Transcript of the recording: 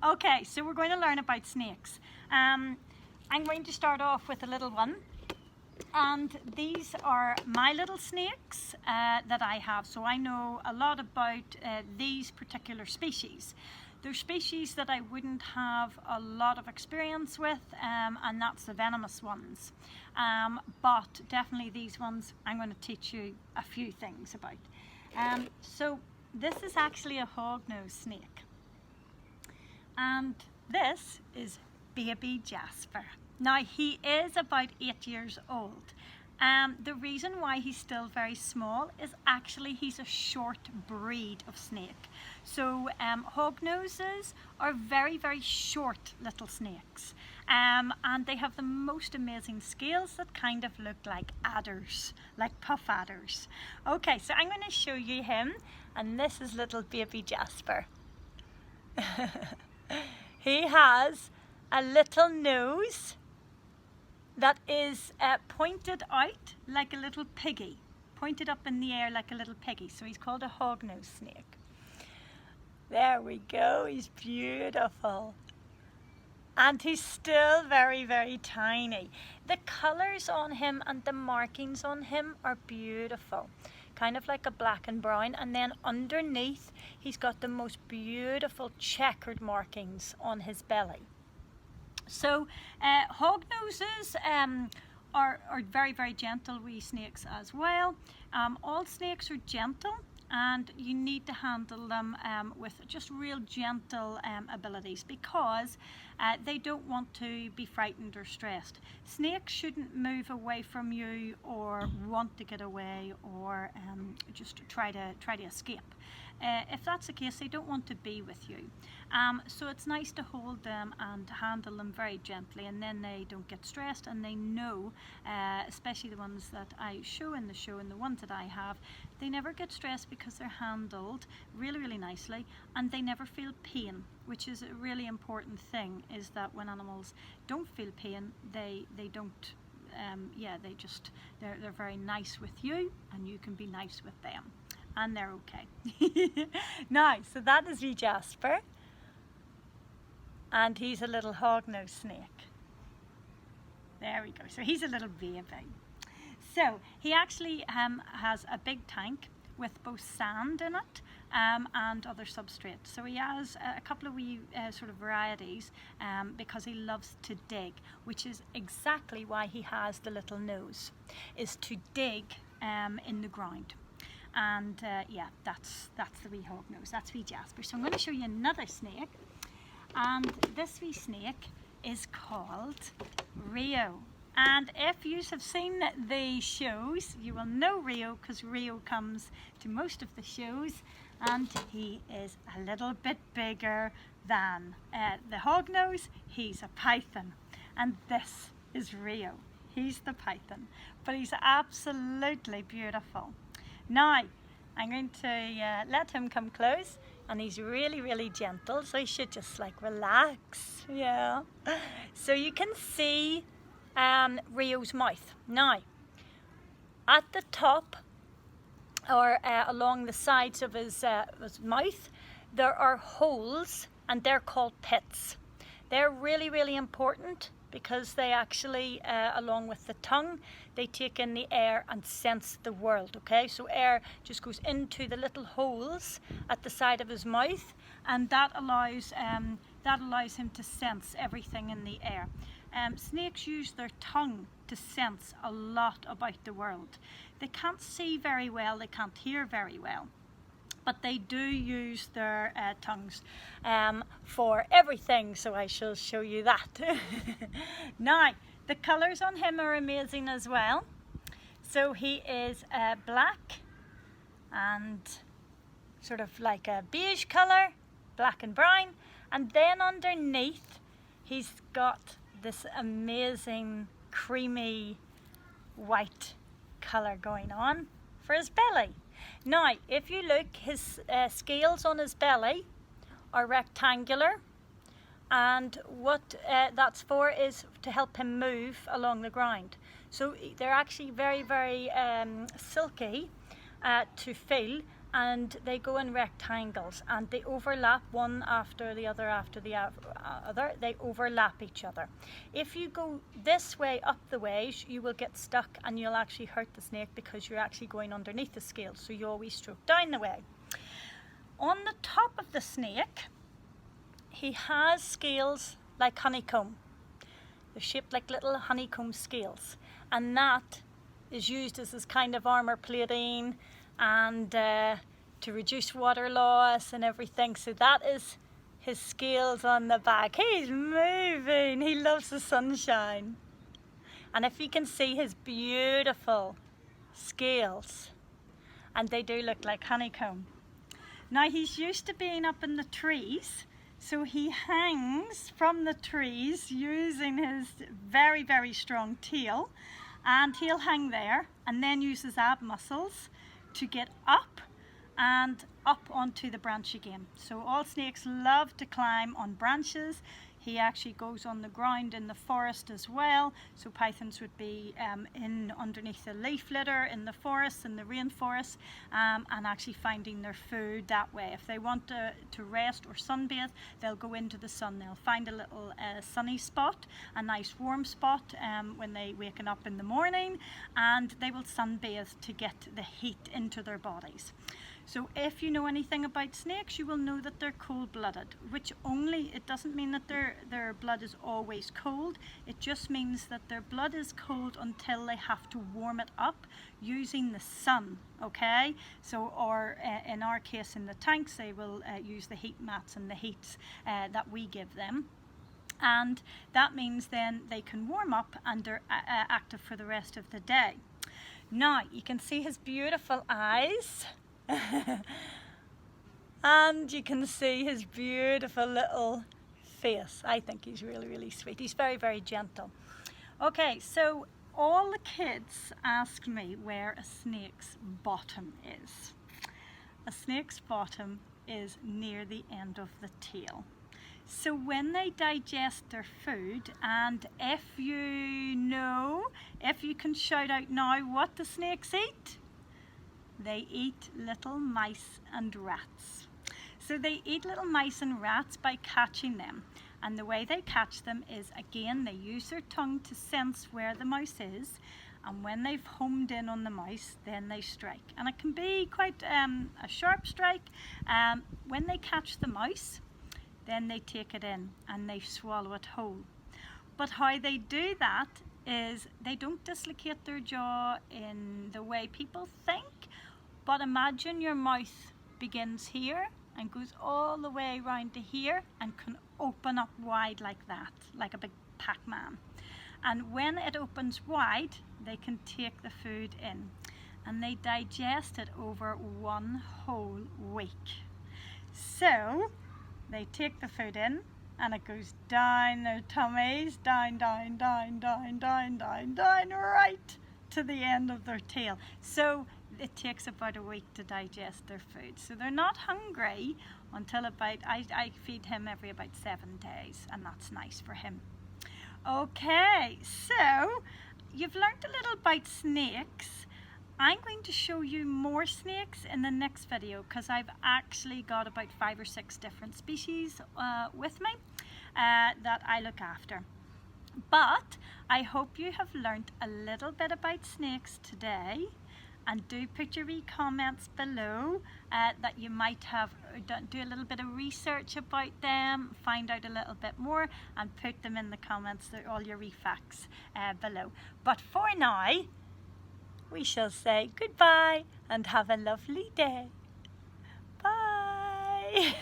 Okay, so we're going to learn about snakes. I'm going to start off with a little one. And these are my little snakes that I have. So I know a lot about these particular species. They're species that I wouldn't have a lot of experience with, and that's the venomous ones. But definitely these ones I'm going to teach you a few things about. So this is actually a hognose snake. And this is baby Jasper. Now he is about 8 years old. The reason why he's still very small is actually he's a short breed of snake. So hognoses are very, very short little snakes. And they have the most amazing scales that kind of look like adders, like puff adders. Okay, so I'm going to show you him, and this is little baby Jasper. He has a little nose that is pointed out like a little piggy, pointed up in the air like a little piggy. So he's called a hognose snake. There we go, he's beautiful. And he's still very, very tiny. The colours on him and the markings on him are beautiful. Kind of like a black and brown, and then underneath he's got the most beautiful checkered markings on his belly. So hognoses are very, very gentle wee snakes as well. All snakes are gentle, and you need to handle them with just real gentle abilities, because they don't want to be frightened or stressed. Snakes shouldn't move away from you or want to get away or just try to escape. If that's the case, they don't want to be with you. So it's nice to hold them and handle them very gently, and then they don't get stressed, and they know, especially the ones that I show in the show and the ones that I have, they never get stressed because they're handled really, really nicely, and they never feel pain, which is a really important thing, is that when animals don't feel pain, they don't, they're very nice with you, and you can be nice with them. And they're okay. Now, so that is wee Jasper, and he's a little hognose snake. There we go. So he's a little baby. So he actually has a big tank with both sand in it and other substrate. So he has a couple of wee sort of varieties because he loves to dig, which is exactly why he has the little nose, is to dig in the ground. And yeah, that's the wee hognose, that's wee Jasper. So I'm going to show you another snake, and this wee snake is called Rio. And if you have seen the shows, you will know Rio, because Rio comes to most of the shows, and he is a little bit bigger than the hognose. He's a python, and this is Rio. He's the python, but he's absolutely beautiful. Now, I'm going to let him come close, and he's really, really gentle, so he should just like relax, yeah. So you can see Rio's mouth. Now, at the top, or along the sides of his mouth, there are holes, and they're called pits. They're really, really important, because they actually, along with the tongue, they take in the air and sense the world, okay? So air just goes into the little holes at the side of his mouth, and that allows him to sense everything in the air. Snakes use their tongue to sense a lot about the world. They can't see very well, they can't hear very well, but they do use their tongues for everything, so I shall show you that. Now, the colours on him are amazing as well. So he is black and sort of like a beige colour, black and brown, and then underneath he's got this amazing creamy white colour going on for his belly. Now, if you look, his scales on his belly are rectangular, and what that's for is to help him move along the ground. So they're actually very, very silky to feel, and they go in rectangles and they overlap one after the other other. They overlap each other. If you go this way up the ways, you will get stuck and you'll actually hurt the snake because you're actually going underneath the scales, so you always stroke down the way. On the top of the snake, he has scales like honeycomb. They're shaped like little honeycomb scales, and that is used as this kind of armor plating and to reduce water loss and everything. So that is his scales on the back. He's moving, he loves the sunshine. And if you can see his beautiful scales, and they do look like honeycomb. Now he's used to being up in the trees, so he hangs from the trees using his very, very strong tail, and he'll hang there and then use his ab muscles to get up and up onto the branch again. So all snakes love to climb on branches. He actually goes on the ground in the forest as well. So pythons would be in underneath the leaf litter in the forest, in the rainforest, and actually finding their food that way. If they want to rest or sunbathe, they'll go into the sun. They'll find a little sunny spot, a nice warm spot when they waken up in the morning, and they will sunbathe to get the heat into their bodies. So if you know anything about snakes, you will know that they're cold-blooded, which it doesn't mean that their blood is always cold. It just means that their blood is cold until they have to warm it up using the sun, okay? So, or in our case in the tanks, they will use the heat mats and the heats that we give them. And that means then they can warm up and they're active for the rest of the day. Now, you can see his beautiful eyes. And you can see his beautiful little face. I think he's really, really sweet. He's very, very gentle. Okay, so all the kids ask me where a snake's bottom is. A snake's bottom is near the end of the tail. So when they digest their food, and if you can shout out now what the snakes eat, they eat little mice and rats. So they eat little mice and rats by catching them. And the way they catch them is, again, they use their tongue to sense where the mouse is. And when they've homed in on the mouse, then they strike. And it can be quite a sharp strike. When they catch the mouse, then they take it in and they swallow it whole. But how they do that is they don't dislocate their jaw in the way people think. But imagine your mouth begins here and goes all the way around to here and can open up wide like that, like a big Pac-Man. And when it opens wide, they can take the food in and they digest it over one whole week. So they take the food in and it goes down their tummies, down, down, down, down, down, down, down, right to the end of their tail. So it takes about a week to digest their food. So they're not hungry until about, I feed him every about 7 days, and that's nice for him. Okay, so you've learned a little about snakes. I'm going to show you more snakes in the next video because I've actually got about 5 or 6 different species with me that I look after. But I hope you have learned a little bit about snakes today. And do put your wee comments below that you might have do a little bit of research about them, find out a little bit more, and put them in the comments, all your wee facts below. But for now, we shall say goodbye and have a lovely day. Bye.